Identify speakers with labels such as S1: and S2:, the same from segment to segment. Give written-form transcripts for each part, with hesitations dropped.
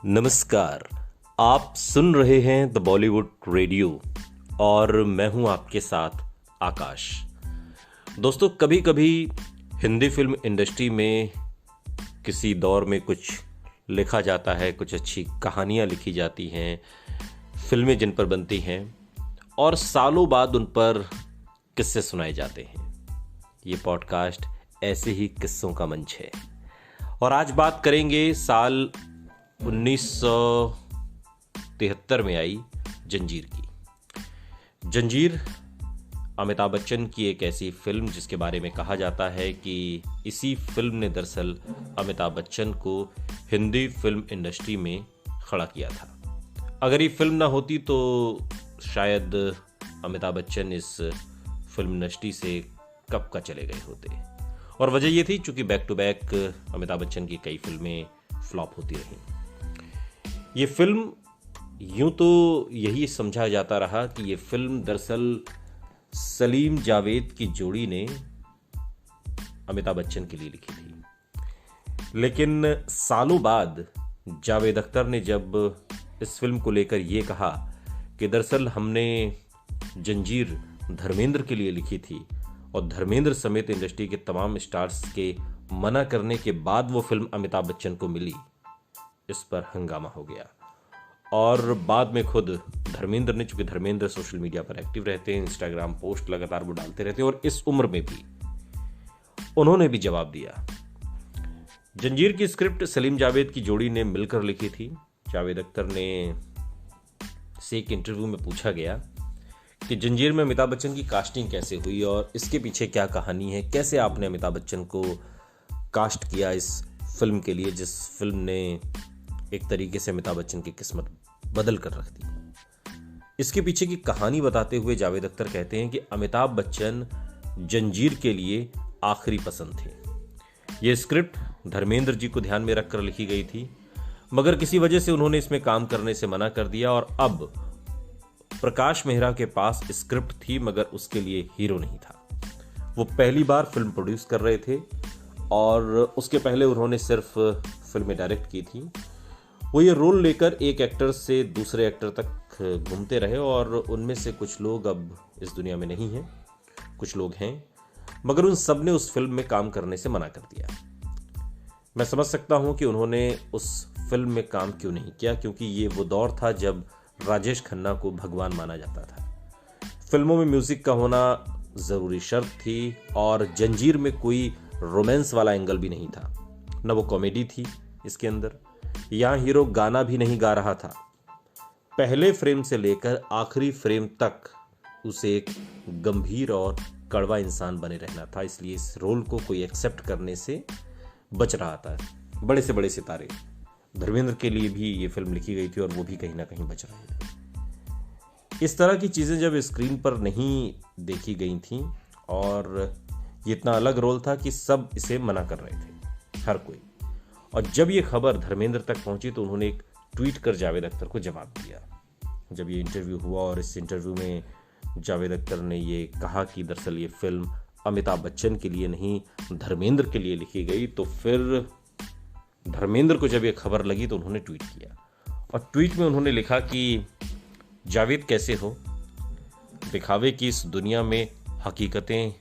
S1: नमस्कार। आप सुन रहे हैं द बॉलीवुड रेडियो और मैं हूं आपके साथ आकाश। दोस्तों, कभी कभी हिंदी फिल्म इंडस्ट्री में किसी दौर में कुछ लिखा जाता है, कुछ अच्छी कहानियां लिखी जाती हैं, फिल्में जिन पर बनती हैं और सालों बाद उन पर किस्से सुनाए जाते हैं। ये पॉडकास्ट ऐसे ही किस्सों का मंच है और आज बात करेंगे साल 1973 में आई जंजीर की। जंजीर अमिताभ बच्चन की एक ऐसी फिल्म जिसके बारे में कहा जाता है कि इसी फिल्म ने दरअसल अमिताभ बच्चन को हिंदी फिल्म इंडस्ट्री में खड़ा किया था। अगर ये फिल्म ना होती तो शायद अमिताभ बच्चन इस फिल्म इंडस्ट्री से कब का चले गए होते। और वजह ये थी चूंकि back to back Amitabh Bachchan की कई फिल्में फ्लॉप होती रहीं। ये फिल्म यूं तो यही समझा जाता रहा कि ये फिल्म दरअसल सलीम जावेद की जोड़ी ने अमिताभ बच्चन के लिए लिखी थी, लेकिन सालों बाद जावेद अख्तर ने जब इस फिल्म को लेकर ये कहा कि दरअसल हमने जंजीर धर्मेंद्र के लिए लिखी थी और धर्मेंद्र समेत इंडस्ट्री के तमाम स्टार्स के मना करने के बाद वो फिल्म अमिताभ बच्चन को मिली, इस पर हंगामा हो गया। और बाद में खुद धर्मेंद्र ने, चूंकि धर्मेंद्र सोशल मीडिया पर एक्टिव रहते हैं, इंस्टाग्राम पोस्ट लगातार वो डालते रहते हैं और इस उम्र में भी उन्होंने भी जवाब दिया। जंजीर की स्क्रिप्ट सलीम जावेद की जोड़ी ने मिलकर लिखी थी। जावेद अख्तर ने से एक इंटरव्यू में पूछा गया कि जंजीर में अमिताभ बच्चन की कास्टिंग कैसे हुई और इसके पीछे क्या कहानी है, कैसे आपने अमिताभ बच्चन को कास्ट किया इस फिल्म के लिए, जिस फिल्म ने एक तरीके से अमिताभ बच्चन की किस्मत बदल कर रख दी। इसके पीछे की कहानी बताते हुए जावेद अख्तर कहते हैं कि अमिताभ बच्चन जंजीर के लिए आखिरी पसंद थे। यह स्क्रिप्ट धर्मेंद्र जी को ध्यान में रखकर लिखी गई थी, मगर किसी वजह से उन्होंने इसमें काम करने से मना कर दिया और अब प्रकाश मेहरा के पास स्क्रिप्ट थी मगर उसके लिए हीरो नहीं था। वो पहली बार फिल्म प्रोड्यूस कर रहे थे और उसके पहले उन्होंने सिर्फ फिल्में डायरेक्ट की थी। वो ये रोल लेकर एक एक्टर से दूसरे एक्टर तक घूमते रहे और उनमें से कुछ लोग अब इस दुनिया में नहीं हैं, कुछ लोग हैं, मगर उन सब ने उस फिल्म में काम करने से मना कर दिया। मैं समझ सकता हूं कि उन्होंने उस फिल्म में काम क्यों नहीं किया, क्योंकि ये वो दौर था जब राजेश खन्ना को भगवान माना जाता था। फिल्मों में म्यूजिक का होना जरूरी शर्त थी और जंजीर में कोई रोमांस वाला एंगल भी नहीं था, न वो कॉमेडी थी इसके अंदर। यहां हीरो गाना भी नहीं गा रहा था। पहले फ्रेम से लेकर आखिरी फ्रेम तक उसे एक गंभीर और कड़वा इंसान बने रहना था, इसलिए इस रोल को कोई एक्सेप्ट करने से बच रहा था। बड़े से बड़े सितारे धर्मेंद्र के लिए भी ये फिल्म लिखी गई थी और वो भी कहीं ना कहीं बच रहे थे। इस तरह की चीजें जब स्क्रीन पर नहीं देखी गई थी और ये इतना अलग रोल था कि सब इसे मना कर रहे थे, हर कोई। और जब ये खबर धर्मेंद्र तक पहुंची तो उन्होंने एक ट्वीट कर जावेद अख्तर को जवाब दिया। जब ये इंटरव्यू हुआ और इस इंटरव्यू में जावेद अख्तर ने ये कहा कि दरअसल ये फिल्म अमिताभ बच्चन के लिए नहीं धर्मेंद्र के लिए लिखी गई, तो फिर धर्मेंद्र को जब ये खबर लगी तो उन्होंने ट्वीट किया और ट्वीट में उन्होंने लिखा कि जावेद कैसे हो, दिखावे की इस दुनिया में हकीकतें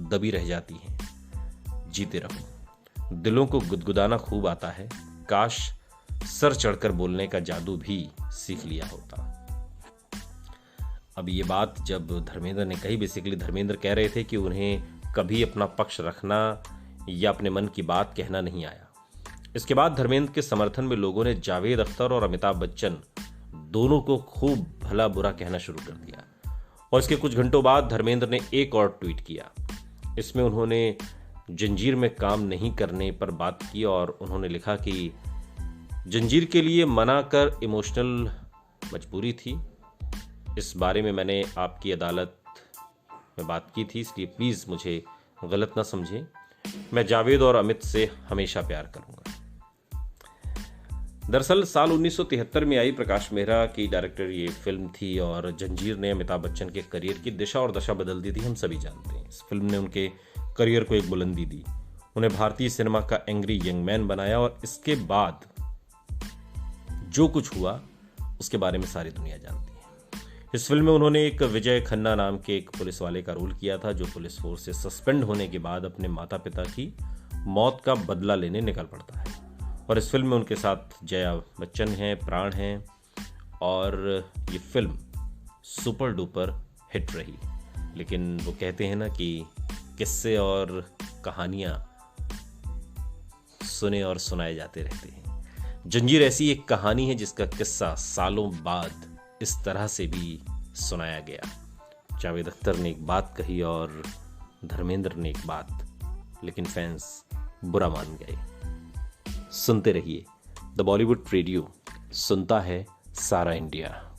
S1: दबी रह जाती हैं, जीते रहो, दिलों को गुदगुदाना खूब आता है, काश सर चढ़कर बोलने का जादू भी सीख लिया होता। अब ये बात जब धर्मेंद्र ने कही, बेसिकली धर्मेंद्र कह रहे थे कि उन्हें कभी अपना पक्ष रखना या अपने मन की बात कहना नहीं आया। इसके बाद धर्मेंद्र के समर्थन में लोगों ने जावेद अख्तर और अमिताभ बच्चन दोनों को खूब भला बुरा कहना शुरू कर दिया और इसके कुछ घंटों बाद धर्मेंद्र ने एक और ट्वीट किया। इसमें उन्होंने जंजीर में काम नहीं करने पर बात की और उन्होंने लिखा कि जंजीर के लिए मना कर इमोशनल मजबूरी थी। इस बारे में मैंने आपकी अदालत में बात की थी, इसलिए प्लीज़ मुझे गलत ना समझें। मैं जावेद और अमित से हमेशा प्यार करूंगा। दरअसल साल 1973 में आई प्रकाश मेहरा की डायरेक्टर ये फिल्म थी और जंजीर ने अमिताभ बच्चन के करियर की दिशा और दशा बदल दी थी, हम सभी जानते हैं। इस फिल्म ने उनके करियर को एक बुलंदी दी, उन्हें भारतीय सिनेमा का एंग्री यंग मैन बनाया और इसके बाद जो कुछ हुआ उसके बारे में सारी दुनिया जानती है। इस फिल्म में उन्होंने एक विजय खन्ना नाम के एक पुलिस वाले का रोल किया था, जो पुलिस फोर्स से सस्पेंड होने के बाद अपने माता पिता की मौत का बदला लेने निकल पड़ता है। और इस फिल्म में उनके साथ जया बच्चन हैं, प्राण हैं, और ये फिल्म सुपर डुपर हिट रही। लेकिन वो कहते हैं ना कि किस्से और कहानियाँ सुने और सुनाए जाते रहते हैं। जंजीर ऐसी एक कहानी है जिसका किस्सा सालों बाद इस तरह से भी सुनाया गया। जावेद अख्तर ने एक बात कही और धर्मेंद्र ने एक बात, लेकिन फैंस बुरा मान गए। सुनते रहिए द बॉलीवुड रेडियो, सुनता है सारा इंडिया।